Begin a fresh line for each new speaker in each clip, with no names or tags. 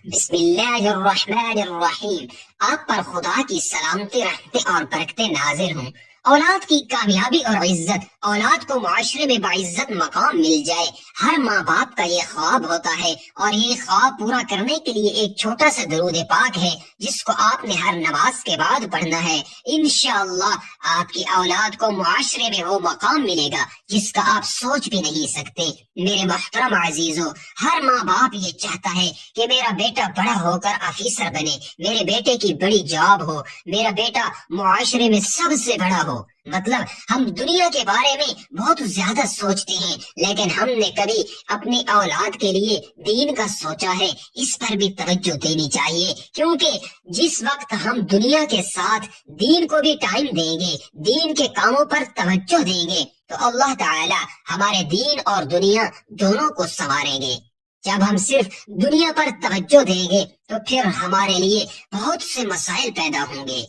بسم اللہ الرحمن الرحیم۔ آپ پر خدا کی سلامتی، رحمتیں اور برکتیں نازل ہوں۔ اولاد کی کامیابی اور عزت، اولاد کو معاشرے میں باعزت مقام مل جائے، ہر ماں باپ کا یہ خواب ہوتا ہے، اور یہ خواب پورا کرنے کے لیے ایک چھوٹا سا درود پاک ہے جس کو آپ نے ہر نماز کے بعد پڑھنا ہے۔ انشاءاللہ آپ کی اولاد کو معاشرے میں وہ مقام ملے گا جس کا آپ سوچ بھی نہیں سکتے۔ میرے محترم عزیزو، ہر ماں باپ یہ چاہتا ہے کہ میرا بیٹا بڑا ہو کر آفیسر بنے، میرے بیٹے کی بڑی جاب ہو، میرا بیٹا معاشرے میں سب سے بڑا ہو۔ مطلب ہم دنیا کے بارے میں بہت زیادہ سوچتے ہیں، لیکن ہم نے کبھی اپنی اولاد کے لیے دین کا سوچا ہے؟ اس پر بھی توجہ دینی چاہیے، کیونکہ جس وقت ہم دنیا کے ساتھ دین کو بھی ٹائم دیں گے، دین کے کاموں پر توجہ دیں گے، تو اللہ تعالی ہمارے دین اور دنیا دونوں کو سنواریں گے۔ جب ہم صرف دنیا پر توجہ دیں گے تو پھر ہمارے لیے بہت سے مسائل پیدا ہوں گے۔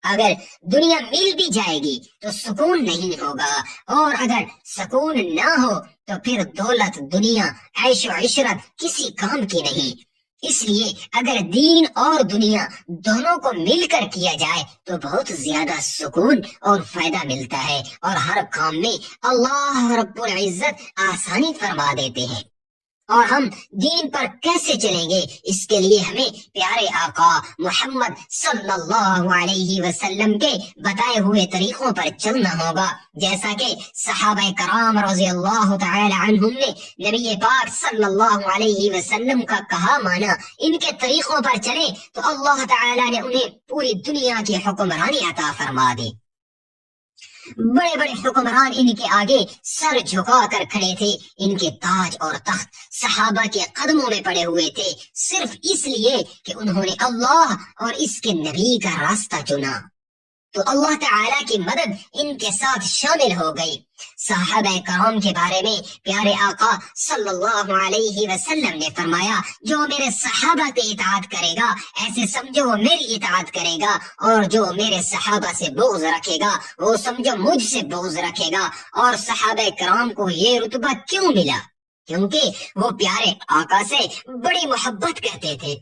اگر دنیا مل بھی جائے گی تو سکون نہیں ہوگا، اور اگر سکون نہ ہو تو پھر دولت، دنیا، عیش و عشرت کسی کام کی نہیں۔ اس لیے اگر دین اور دنیا دونوں کو مل کر کیا جائے تو بہت زیادہ سکون اور فائدہ ملتا ہے، اور ہر کام میں اللہ رب العزت آسانی فرما دیتے ہیں۔ اور ہم دین پر کیسے چلیں گے؟ اس کے لیے ہمیں پیارے آقا محمد صلی اللہ علیہ وسلم کے بتائے ہوئے طریقوں پر چلنا ہوگا، جیسا کہ صحابہ کرام رضی اللہ تعالی عنہم نے نبی پاک صلی اللہ علیہ وسلم کا کہا مانا، ان کے طریقوں پر چلے تو اللہ تعالی نے انہیں پوری دنیا کی حکمرانی عطا فرما دی۔ بڑے بڑے حکمران ان کے آگے سر جھکا کر کھڑے تھے، ان کے تاج اور تخت صحابہ کے قدموں میں پڑے ہوئے تھے، صرف اس لیے کہ انہوں نے اللہ اور اس کے نبی کا راستہ چنا، تو اللہ تعالی کی مدد ان کے ساتھ شامل ہو گئی۔ صحابہ کرام کے بارے میں پیارے آقا صلی اللہ علیہ وسلم نے فرمایا، جو میرے صحابہ کی اطاعت کرے گا ایسے سمجھو وہ میری اطاعت کرے گا، اور جو میرے صحابہ سے بغض رکھے گا وہ سمجھو مجھ سے بغض رکھے گا۔ اور صحابہ کرام کو یہ رتبہ کیوں ملا؟ کیونکہ وہ پیارے آقا سے بڑی محبت کرتے تھے۔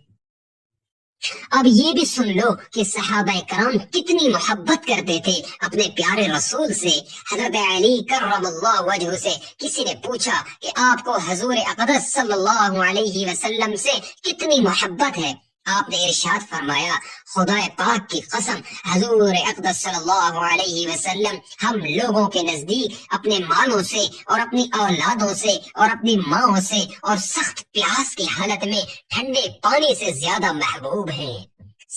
اب یہ بھی سن لو کہ صحابہ کرام کتنی محبت کرتے تھے اپنے پیارے رسول سے۔ حضرت علی کرم اللہ وجہ سے کسی نے پوچھا کہ آپ کو حضور اقدس صلی اللہ علیہ وسلم سے کتنی محبت ہے؟ آپ نے ارشاد فرمایا، خدا پاک کی قسم، حضور اقدس صلی اللہ علیہ وسلم ہم لوگوں کے نزدیک اپنے مالوں سے اور اپنی اولادوں سے اور اپنی ماں سے اور سخت پیاس کی حالت میں ٹھنڈے پانی سے زیادہ محبوب ہیں۔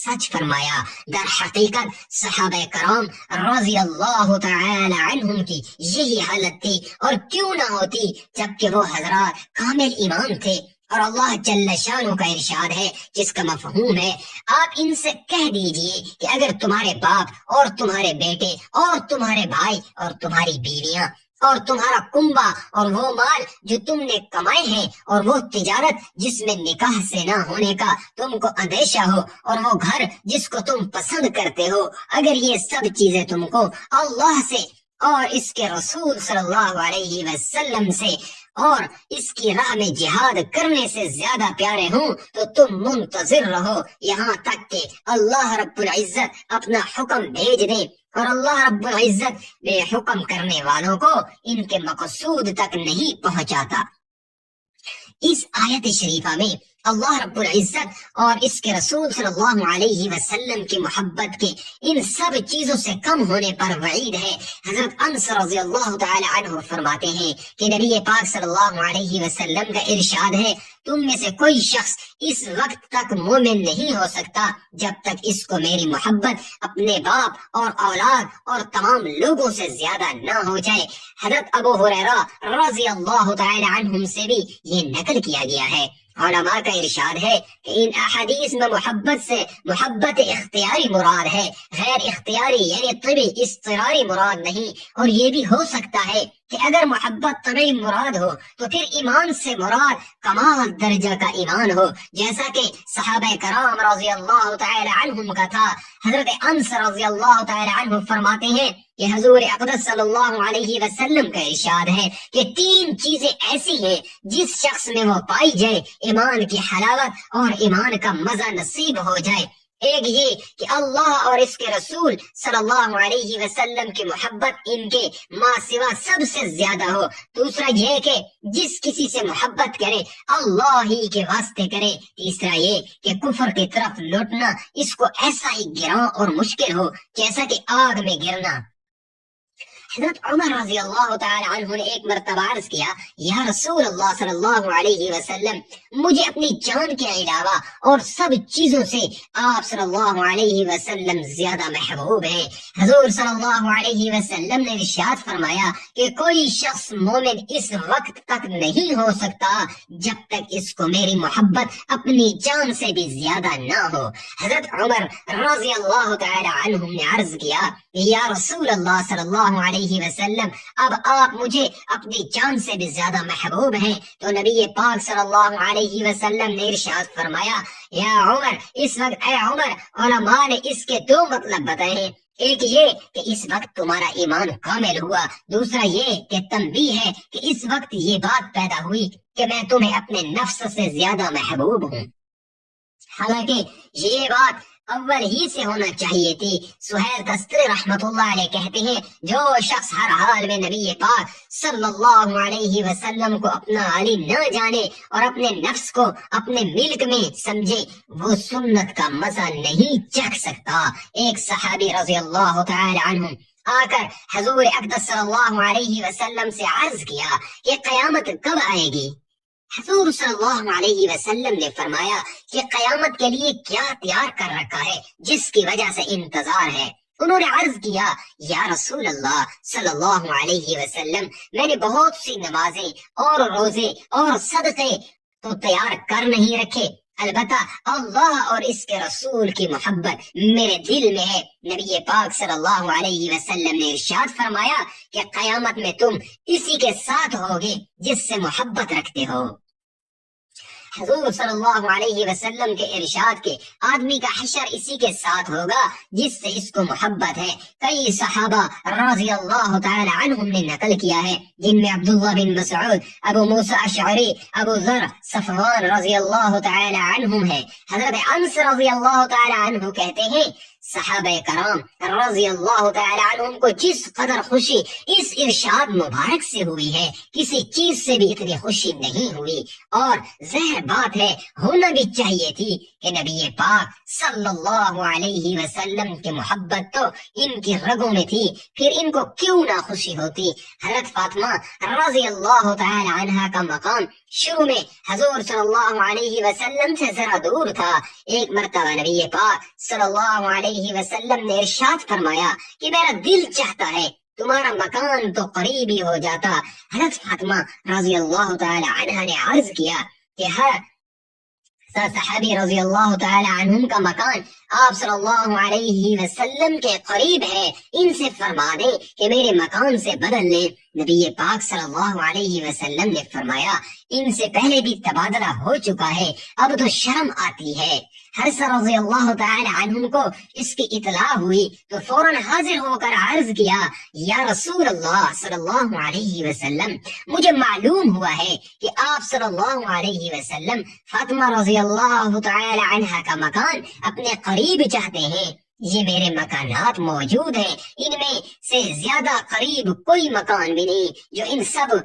سچ فرمایا، در حقیقت صحابہ کرام رضی اللہ تعالی عنہم کی یہی حالت تھی، اور کیوں نہ ہوتی جبکہ وہ حضرات کامل ایمان تھے۔ اور اللہ جل شانہ کا ارشاد ہے جس کا مفہوم ہے، آپ ان سے کہہ دیجئے کہ اگر تمہارے باپ اور تمہارے بیٹے اور تمہارے بھائی اور تمہاری بیویاں اور تمہارا کنبہ اور وہ مال جو تم نے کمائے ہیں اور وہ تجارت جس میں نکاح سے نہ ہونے کا تم کو اندیشہ ہو اور وہ گھر جس کو تم پسند کرتے ہو، اگر یہ سب چیزیں تم کو اللہ سے اور اس کے رسول صلی اللہ علیہ وسلم سے اور اس کی راہ میں جہاد کرنے سے زیادہ پیارے ہوں تو تم منتظر رہو یہاں تک کہ اللہ رب العزت اپنا حکم بھیج دے، اور اللہ رب العزت بے حکم کرنے والوں کو ان کے مقصود تک نہیں پہنچاتا۔ اس آیت شریفہ میں اللہ رب العزت اور اس کے رسول صلی اللہ علیہ وسلم کی محبت کے ان سب چیزوں سے کم ہونے پر وعید ہے۔ حضرت انس رضی اللہ تعالی عنہ فرماتے ہیں کہ نبی پاک صلی اللہ علیہ وسلم کا ارشاد ہے، تم میں سے کوئی شخص اس وقت تک مومن نہیں ہو سکتا جب تک اس کو میری محبت اپنے باپ اور اولاد اور تمام لوگوں سے زیادہ نہ ہو جائے۔ حضرت ابو ہریرہ رضی اللہ تعالی عنہم سے بھی یہ نقل کیا گیا ہے۔ علماء کا ارشاد ہے کہ ان احادیث میں محبت سے محبت اختیاری مراد ہے، غیر اختیاری یعنی طبی اضطراری مراد نہیں۔ اور یہ بھی ہو سکتا ہے کہ اگر محبت طبعی مراد ہو تو پھر ایمان سے مراد کمال درجہ کا ایمان ہو، جیسا کہ صحابہ کرام رضی اللہ تعالی عنہم کا تھا۔ حضرت انس رضی اللہ تعالی عنہ فرماتے ہیں کہ حضور اقدس صلی اللہ علیہ وسلم کا ارشاد ہے کہ 3 چیزیں ایسی ہیں جس شخص میں وہ پائی جائے ایمان کی حلاوت اور ایمان کا مزہ نصیب ہو جائے۔ ایک یہ کہ اللہ اور اس کے رسول صلی اللہ علیہ وسلم کی محبت ان کے ماں سوا سب سے زیادہ ہو۔ دوسرا یہ کہ جس کسی سے محبت کرے اللہ ہی کے واسطے کرے۔ تیسرا یہ کہ کفر کی طرف لوٹنا اس کو ایسا ہی گراں اور مشکل ہو جیسا کہ آگ میں گرنا۔ حضرت عمر رضی اللہ تعالی عنہ نے ایک مرتبہ عرض کیا، یا رسول اللہ صلی اللہ علیہ وسلم، مجھے اپنی جان کے علاوہ اور سب چیزوں سے آپ صلی اللہ علیہ وسلم زیادہ محبوب ہیں۔ حضور صلی اللہ علیہ وسلم نے ارشاد فرمایا کہ کوئی شخص مومن اس وقت تک نہیں ہو سکتا جب تک اس کو میری محبت اپنی جان سے بھی زیادہ نہ ہو۔ حضرت عمر رضی اللہ تعالی عنہ نے عرض کیا، یا رسول اللہ صلی اللہ علیہ وسلم، اب آپ مجھے اپنی جان سے بھی زیادہ محبوب ہیں۔ تو نبی پاک صلی اللہ علیہ وسلم نے ارشاد فرمایا، یا عمر، اس وقت اے عمر، علماء نے اس کے 2 مطلب بتائے ہیں۔ ایک یہ کہ اس وقت تمہارا ایمان کامل ہوا، دوسرا یہ کہ تنبیہ ہے کہ اس وقت یہ بات پیدا ہوئی کہ میں تمہیں اپنے نفس سے زیادہ محبوب ہوں۔ حالانکہ یہ بات اول ہی سے ہونا چاہیے تھی۔ سہیل تستری رحمت اللہ علیہ کہتے ہیں، جو شخص ہر حال میں نبی پاک صلی اللہ علیہ وسلم کو اپنا علی نہ جانے اور اپنے نفس کو اپنے ملک میں سمجھے، وہ سنت کا مزہ نہیں چکھ سکتا۔ ایک صحابی رضی اللہ تعالی عنہ آ کر حضور اقدس صلی اللہ علیہ وسلم سے عرض کیا کہ قیامت کب آئے گی؟ حضور صلی اللہ علیہ وسلم نے فرمایا کہ قیامت کے لیے کیا تیار کر رکھا ہے جس کی وجہ سے انتظار ہے؟ انہوں نے عرض کیا، یا رسول اللہ صلی اللہ علیہ وسلم، میں نے بہت سی نمازیں اور روزے اور صدقے تو تیار کر نہیں رکھے، البتہ اللہ اور اس کے رسول کی محبت میرے دل میں ہے۔ نبی پاک صلی اللہ علیہ وسلم نے ارشاد فرمایا کہ قیامت میں تم اسی کے ساتھ ہوگے جس سے محبت رکھتے ہو۔ حضور صلی اللہ علیہ وسلم کے ارشاد کے آدمی کا حشر اسی کے ساتھ ہوگا جس سے اس کو محبت ہے۔ کئی صحابہ رضی اللہ تعالی عنہم نے نقل کیا ہے، جن میں عبداللہ بن مسعود، ابو موسیٰ اشعری، ابو ذر، صفوان رضی اللہ تعالی عنہم ہے۔ حضرت انس رضی اللہ تعالی عنہ کہتے ہیں، صحابہ کرام رضی اللہ تعالی عنہم کو جس قدر خوشی اس ارشاد مبارک سے ہوئی ہے، کسی چیز سے بھی اتنی خوشی نہیں ہوئی، اور ظاہر بات ہے ہونا بھی چاہیے تھی کہ نبی پاک صلی اللہ علیہ وسلم کی محبت تو ان کی رگوں میں تھی، پھر ان کو کیوں نہ خوشی ہوتی۔ حضرت فاطمہ رضی اللہ تعالی عنہا کا مقام شروع میں حضور صلی اللہ علیہ وسلم سے ذرا دور تھا۔ ایک مرتبہ نبی پاک صلی اللہ علیہ وسلم نے ارشاد فرمایا کہ میرا دل چاہتا ہے تمہارا مکان تو قریب ہی ہو جاتا۔ حضرت فاطمہ رضی اللہ تعالی عنہا نے عرض کیا کہ صحابی رضی اللہ تعالی عنہم کا مکان آپ صلی اللہ علیہ وسلم کے قریب ہے، ان سے فرما دیں کہ میرے مکان سے بدل لیں۔ نبی پاک صلی اللہ علیہ وسلم نے فرمایا، ان سے پہلے بھی تبادلہ ہو چکا ہے، اب تو شرم آتی ہے۔ حفصہ رضی اللہ تعالی عنہم کو اس کی اطلاع ہوئی تو فوراً حاضر ہو کر عرض کیا، یا رسول اللہ صلی اللہ علیہ وسلم، مجھے معلوم ہوا ہے کہ آپ صلی اللہ علیہ وسلم فاطمہ رضی اللہ تعالی عنہا کا مکان اپنے قریب چاہتے ہیں۔ یہ میرے مکانات موجود ہیں، ان میں سے زیادہ قریب کوئی مکان بھی نہیں، جو ان سب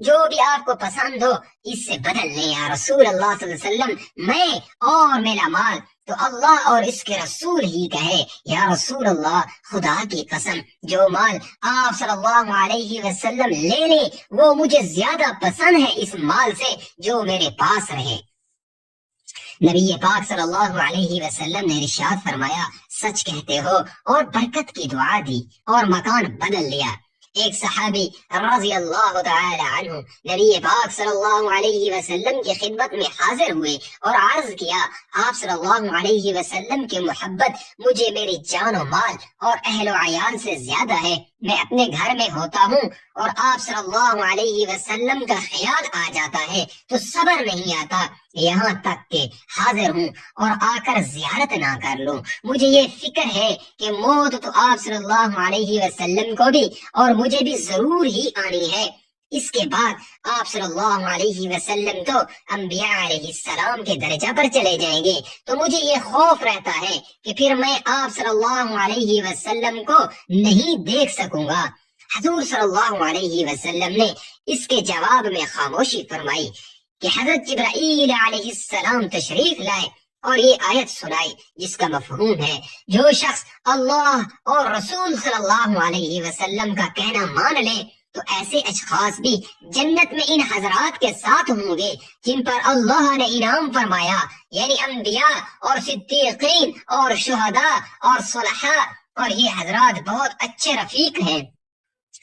جو بھی آپ کو پسند ہو اس سے بدل لیں یا رسول اللہ صلی اللہ علیہ وسلم، میں اور میرا مال تو اللہ اور اس کے رسول ہی کا ہے۔ یا رسول اللہ، خدا کی قسم، جو مال آپ صلی اللہ علیہ وسلم لے لیں وہ مجھے زیادہ پسند ہے اس مال سے جو میرے پاس رہے۔ نبی پاک صلی اللہ علیہ وسلم نے ارشاد فرمایا، سچ کہتے ہو، اور برکت کی دعا دی اور مکان بدل لیا۔ ایک صحابی رضی اللہ تعالی عنہ نبی پاک صلی اللہ علیہ وسلم کی خدمت میں حاضر ہوئے اور عرض کیا، آپ صلی اللہ علیہ وسلم کی محبت مجھے میری جان و مال اور اہل و عیال سے زیادہ ہے۔ میں اپنے گھر میں ہوتا ہوں اور آپ صلی اللہ علیہ وسلم کا خیال آ جاتا ہے تو صبر نہیں آتا یہاں تک کہ حاضر ہوں اور آ کر زیارت نہ کر لوں۔ مجھے یہ فکر ہے کہ موت تو آپ صلی اللہ علیہ وسلم کو بھی اور مجھے بھی ضرور ہی آنی ہے۔ اس کے بعد آپ صلی اللہ علیہ وسلم تو انبیاء علیہ السلام کے درجہ پر چلے جائیں گے، تو مجھے یہ خوف رہتا ہے کہ پھر میں آپ صلی اللہ علیہ وسلم کو نہیں دیکھ سکوں گا۔ حضور صلی اللہ علیہ وسلم نے اس کے جواب میں خاموشی فرمائی کہ حضرت جبرائیل علیہ السلام تشریف لائے اور یہ آیت سنائی جس کا مفہوم ہے جو شخص اللہ اور رسول صلی اللہ علیہ وسلم کا کہنا مان لے تو ایسے اشخاص بھی جنت میں ان حضرات کے ساتھ ہوں گے جن پر اللہ نے انعام فرمایا، یعنی انبیاء اور صدیقین اور شہداء اور صلحاء، اور یہ حضرات بہت اچھے رفیق ہیں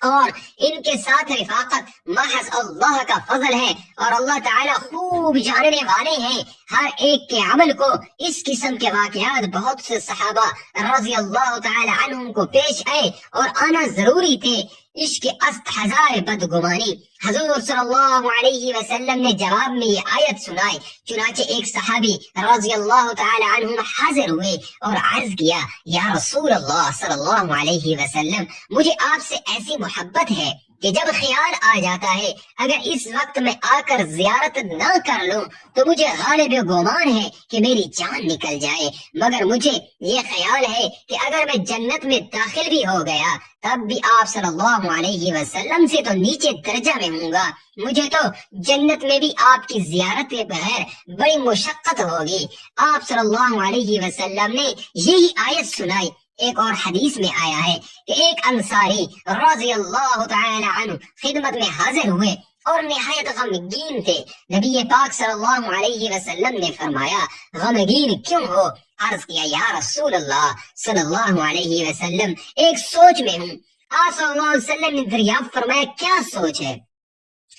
اور ان کے ساتھ رفاقت محض اللہ کا فضل ہے، اور اللہ تعالیٰ خوب جاننے والے ہیں ہر ایک کے عمل کو۔ اس قسم کے واقعات بہت سے صحابہ رضی اللہ تعالی عنہم کو پیش آئے اور آنا ضروری تھے۔ عشق است ہزار بدگمانی، حضور صلی اللہ علیہ وسلم نے جواب میں یہ آیت سنائی، چنانچہ ایک صحابی رضی اللہ تعالی عنہم حاضر ہوئے اور عرض کیا، یا رسول اللہ صلی اللہ علیہ وسلم، مجھے آپ سے ایسی محبت ہے کہ جب خیال آ جاتا ہے اگر اس وقت میں آ کر زیارت نہ کر لوں تو مجھے غالب گمان ہے کہ میری جان نکل جائے، مگر مجھے یہ خیال ہے کہ اگر میں جنت میں داخل بھی ہو گیا تب بھی آپ صلی اللہ علیہ وسلم سے تو نیچے درجہ میں ہوں گا، مجھے تو جنت میں بھی آپ کی زیارت کے بغیر بڑی مشقت ہوگی۔ آپ صلی اللہ علیہ وسلم نے یہی آیت سنائی۔ ایک اور حدیث میں آیا ہے کہ ایک انصاری رضی اللہ تعالی عنہ خدمت میں حاضر ہوئے اور نہایت غمگین تھے۔ نبی پاک صلی اللہ علیہ وسلم نے فرمایا، غمگین کیوں ہو؟ عرض کیا، یا رسول اللہ صلی اللہ علیہ وسلم، ایک سوچ میں ہوں۔ آپ صلی اللہ علیہ وسلم نے دریافت فرمایا، کیا سوچ ہے؟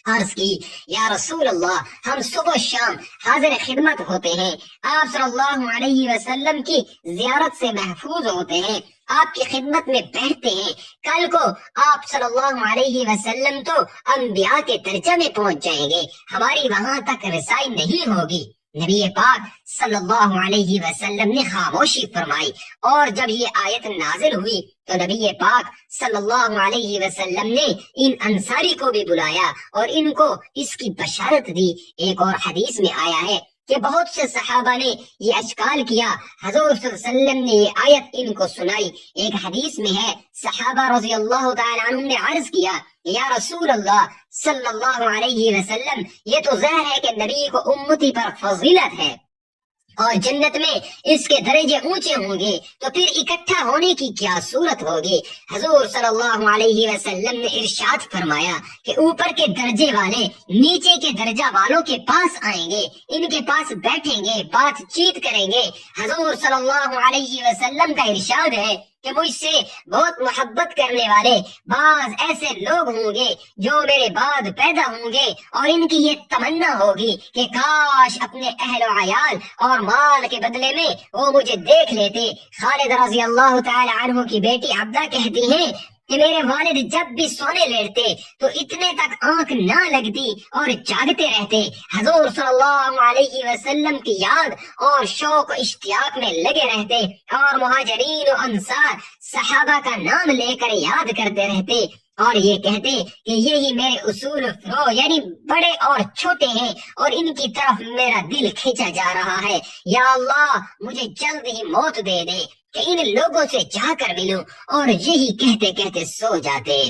عرض کی، یا رسول اللہ، ہم صبح شام حاضر خدمت ہوتے ہیں، آپ صلی اللہ علیہ وسلم کی زیارت سے محفوظ ہوتے ہیں، آپ کی خدمت میں بیٹھتے ہیں، کل کو آپ صلی اللہ علیہ وسلم تو انبیاء کے درجہ میں پہنچ جائیں گے، ہماری وہاں تک رسائی نہیں ہوگی۔ نبی پاک صلی اللہ علیہ وسلم نے خاموشی فرمائی، اور جب یہ آیت نازل ہوئی تو نبی پاک صلی اللہ علیہ وسلم نے ان انصاری کو بھی بلایا اور ان کو اس کی بشارت دی۔ ایک اور حدیث میں آیا ہے کہ بہت سے صحابہ نے یہ اشکال کیا، حضور صلی اللہ علیہ وسلم نے یہ آیت ان کو سنائی۔ ایک حدیث میں ہے، صحابہ رضی اللہ تعالی عنہم نے عرض کیا، یا رسول اللہ صلی اللہ علیہ وسلم، یہ تو ظاہر ہے کہ نبی کو امتی پر فضیلت ہے اور جنت میں اس کے درجے اونچے ہوں گے، تو پھر اکٹھا ہونے کی کیا صورت ہوگی؟ حضور صلی اللہ علیہ وسلم نے ارشاد فرمایا کہ اوپر کے درجے والے نیچے کے درجہ والوں کے پاس آئیں گے، ان کے پاس بیٹھیں گے، بات چیت کریں گے۔ حضور صلی اللہ علیہ وسلم کا ارشاد ہے کہ مجھ سے بہت محبت کرنے والے بعض ایسے لوگ ہوں گے جو میرے بعد پیدا ہوں گے، اور ان کی یہ تمنا ہوگی کہ کاش اپنے اہل و عیال اور مال کے بدلے میں وہ مجھے دیکھ لیتے۔ خالد رضی اللہ تعالی عنہ کی بیٹی عبدہ کہتی ہیں کہ میرے والد جب بھی سونے لیٹتے تو اتنے تک آنکھ نہ لگتی اور جاگتے رہتے، حضور صلی اللہ علیہ وسلم کی یاد اور شوق و اشتیاق میں لگے رہتے، اور مہاجرین و انصار صحابہ کا نام لے کر یاد کرتے رہتے اور یہ کہتے کہ یہی میرے اصول فرو یعنی بڑے اور چھوٹے ہیں اور ان کی طرف میرا دل کھینچا جا رہا ہے، یا اللہ مجھے جلد ہی موت دے دے کہ ان لوگوں سے جا کر ملوں، اور یہی کہتے کہتے سو جاتے۔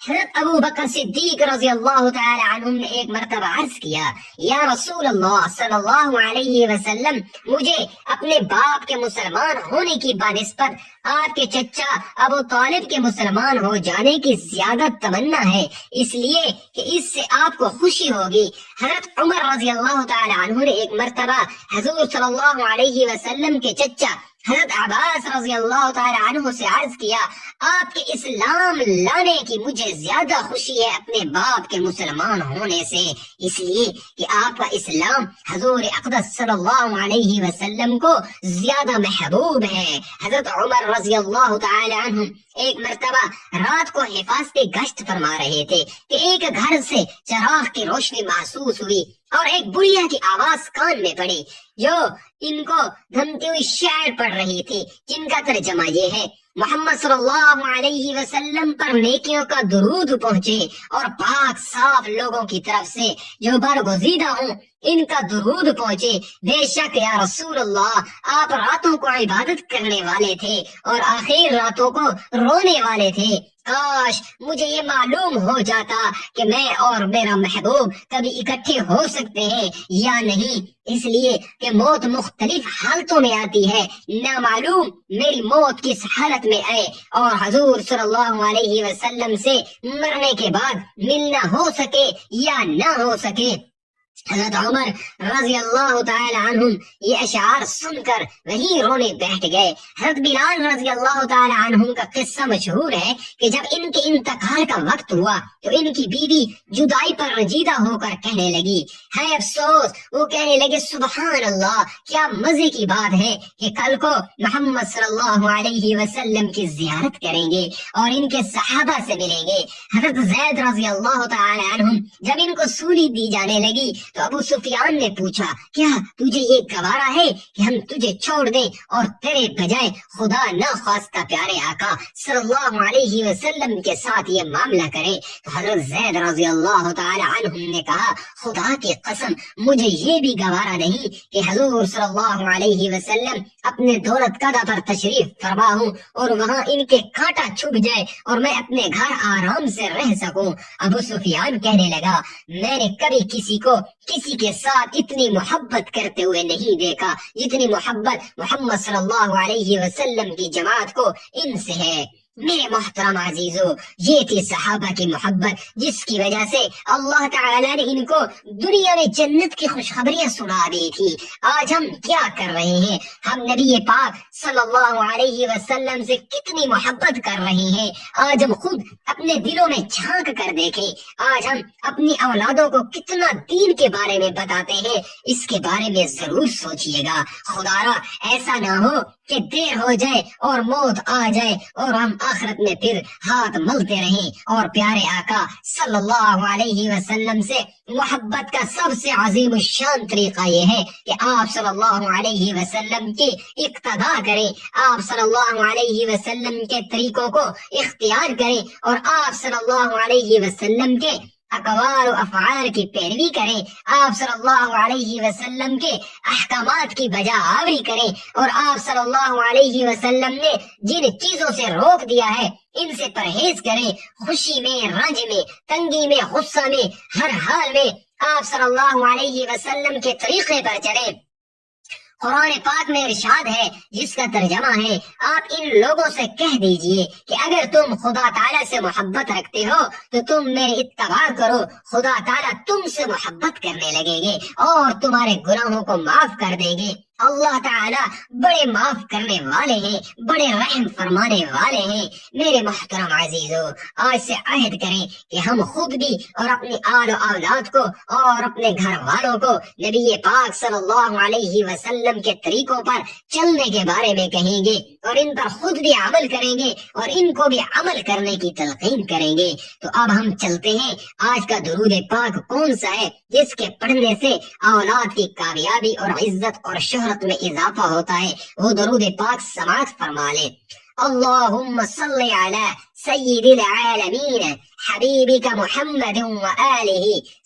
حضرت ابو بکر صدیق رضی اللہ تعالی عنہ نے ایک مرتبہ عرض کیا، یا رسول اللہ صلی اللہ علیہ وسلم، مجھے اپنے باپ کے مسلمان ہونے کی بنسبت آپ کے چچا ابو طالب کے مسلمان ہو جانے کی زیادہ تمنا ہے، اس لیے کہ اس سے آپ کو خوشی ہوگی۔ حضرت عمر رضی اللہ تعالی عنہ نے ایک مرتبہ حضور صلی اللہ علیہ وسلم کے چچا حضرت عباس رضی اللہ تعالی عنہ سے عرض کیا، آپ کے اسلام لانے کی مجھے زیادہ خوشی ہے اپنے باپ کے مسلمان ہونے سے، اس لیے کہ آپ کا اسلام حضور اقدس صلی اللہ علیہ وسلم کو زیادہ محبوب ہے۔ حضرت عمر رضی اللہ تعالی عنہ ایک مرتبہ رات کو حفاظتی گشت فرما رہے تھے کہ ایک گھر سے چراغ کی روشنی محسوس ہوئی اور ایک بڑھیا کی آواز کان میں پڑی جو ان کو دھمتی ہوئی شعر پڑھ رہی تھی، جن کا ترجمہ یہ ہے: محمد صلی اللہ علیہ وسلم پر نیکیوں کا درود پہنچے اور پاک صاف لوگوں کی طرف سے جو برگزیدہ ہوں ان کا درود پہنچے۔ بے شک یا رسول اللہ، آپ راتوں کو عبادت کرنے والے تھے اور آخر راتوں کو رونے والے تھے۔ کاش مجھے یہ معلوم ہو جاتا کہ میں اور میرا محبوب کبھی اکٹھے ہو سکتے ہیں یا نہیں، اس لیے کہ موت مختلف حالتوں میں آتی ہے، نہ معلوم میری موت کس حالت میں آئے اور حضور صلی اللہ علیہ وسلم سے مرنے کے بعد ملنا ہو سکے یا نہ ہو سکے۔ حضرت عمر رضی اللہ تعالی عنہم یہ اشعار سن کر وہی رونے بیٹھ گئے۔ حضرت بلال رضی اللہ تعالی عنہم کا قصہ مشہور ہے کہ جب ان کے انتقال کا وقت ہوا تو ان کی بیوی جدائی پر رنجیدہ ہو کر کہنے لگی، ہے افسوس، وہ کہنے لگے سبحان اللہ، کیا مزے کی بات ہے کہ کل کو محمد صلی اللہ علیہ وسلم کی زیارت کریں گے اور ان کے صحابہ سے ملیں گے۔ حضرت زید رضی اللہ تعالی عنہم جب ان کو سولی دی جانے لگی تو ابو سفیان نے پوچھا، کیا تجھے یہ گوارا ہے کہ ہم تجھے چھوڑ دیں اور تیرے بجائے خدا نہ خواستہ پیارے آقا صلی اللہ علیہ وسلم کے ساتھ یہ معاملہ کرے؟ تو حضرت زید رضی اللہ تعالی عنہم نے کہا، خدا کی قسم مجھے یہ بھی گوارا نہیں کہ حضور صلی اللہ علیہ وسلم اپنے دولت قدہ پر تشریف فرما ہوں اور وہاں ان کے کانٹا چھپ جائے اور میں اپنے گھر آرام سے رہ سکوں۔ ابو سفیان کہنے لگا، میں نے کبھی کسی کو کسی کے ساتھ اتنی محبت کرتے ہوئے نہیں دیکھا جتنی محبت محمد صلی اللہ علیہ وسلم کی جماعت کو ان سے ہے۔ میرے محترم عزیزو، یہ تھی صحابہ کی محبت جس کی وجہ سے اللہ تعالیٰ نے ان کو دنیا میں جنت کی خوشخبریاں سنا دی تھی۔ آج ہم کیا کر رہے ہیں؟ ہم نبی پاک صلی اللہ علیہ وسلم سے کتنی محبت کر رہے ہیں؟ آج ہم خود اپنے دلوں میں جھانک کر دیکھیں۔ آج ہم اپنی اولادوں کو کتنا دین کے بارے میں بتاتے ہیں، اس کے بارے میں ضرور سوچئے گا۔ خدارا ایسا نہ ہو کہ دیر ہو جائے اور موت آ جائے اور ہم آخرت میں پھر ہاتھ ملتے رہیں۔ اور پیارے آقا صلی اللہ علیہ وسلم سے محبت کا سب سے عظیم الشان طریقہ یہ ہے کہ آپ صلی اللہ علیہ وسلم کی اقتداء کریں، آپ صلی اللہ علیہ وسلم کے طریقوں کو اختیار کریں اور آپ صلی اللہ علیہ وسلم کے اقوال و افعال کی پیروی کریں، آپ صلی اللہ علیہ وسلم کے احکامات کی بجا آوری کریں اور آپ صلی اللہ علیہ وسلم نے جن چیزوں سے روک دیا ہے ان سے پرہیز کریں۔ خوشی میں، رنج میں، تنگی میں، غصہ میں، ہر حال میں آپ صلی اللہ علیہ وسلم کے طریقے پر چلیں۔ قرآن پاک میں ارشاد ہے جس کا ترجمہ ہے، آپ ان لوگوں سے کہہ دیجئے کہ اگر تم خدا تعالیٰ سے محبت رکھتے ہو تو تم میرے اتباع کرو، خدا تعالیٰ تم سے محبت کرنے لگیں گے اور تمہارے گناہوں کو معاف کر دیں گے۔ اللہ تعالیٰ بڑے معاف کرنے والے ہیں، بڑے رحم فرمانے والے ہیں۔ میرے محترم عزیزو، آج سے عہد کریں کہ ہم خود بھی اور اپنی آل و اولاد کو اور اپنے گھر والوں کو نبی پاک صلی اللہ علیہ وسلم کے طریقوں پر چلنے کے بارے میں کہیں گے اور ان پر خود بھی عمل کریں گے اور ان کو بھی عمل کرنے کی تلقین کریں گے۔ تو اب ہم چلتے ہیں، آج کا درود پاک کون سا ہے جس کے پڑھنے سے اولاد کی کامیابی اور عزت اور شہرت میں اضافہ ہوتا ہے؟ وہ درود پاک سماعت فرما لیں۔ اللہم صلی علی سید العالمین حبیبک محمد وآلہ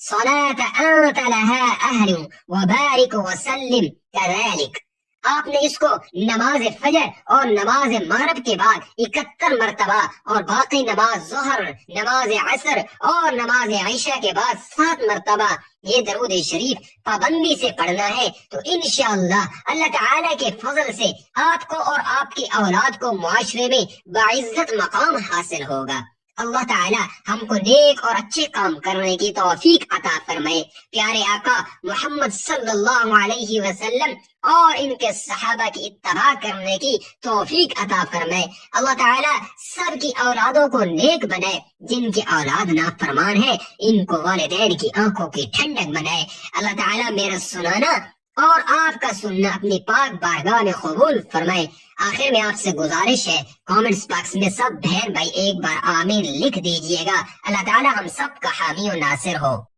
صلاة انت لها اہل وبارک وسلم کذالک۔ آپ نے اس کو نماز فجر اور نماز مغرب کے بعد 71 مرتبہ اور باقی نماز ظہر، نماز عصر اور نماز عشاء کے بعد 7 مرتبہ یہ درود شریف پابندی سے پڑھنا ہے۔ تو انشاءاللہ اللہ تعالیٰ کے فضل سے آپ کو اور آپ کی اولاد کو معاشرے میں باعزت مقام حاصل ہوگا۔ اللہ تعالیٰ ہم کو نیک اور اچھے کام کرنے کی توفیق عطا فرمائے۔ پیارے آقا محمد صلی اللہ علیہ وسلم اور ان کے صحابہ کی اتباع کرنے کی توفیق عطا فرمائے۔ اللہ تعالیٰ سب کی اولادوں کو نیک بنائے، جن کی اولاد نافرمان ہے ان کو والدین کی آنکھوں کی ٹھنڈک بنائے۔ اللہ تعالیٰ میرا سنانا اور آپ کا سننا اپنی پاک بارگاہ میں قبول فرمائے۔ آخر میں آپ سے گزارش ہے، کامنٹس باکس میں سب بہن بھائی ایک بار آمین لکھ دیجئے گا۔ اللہ تعالی ہم سب کا حامی و ناصر ہو۔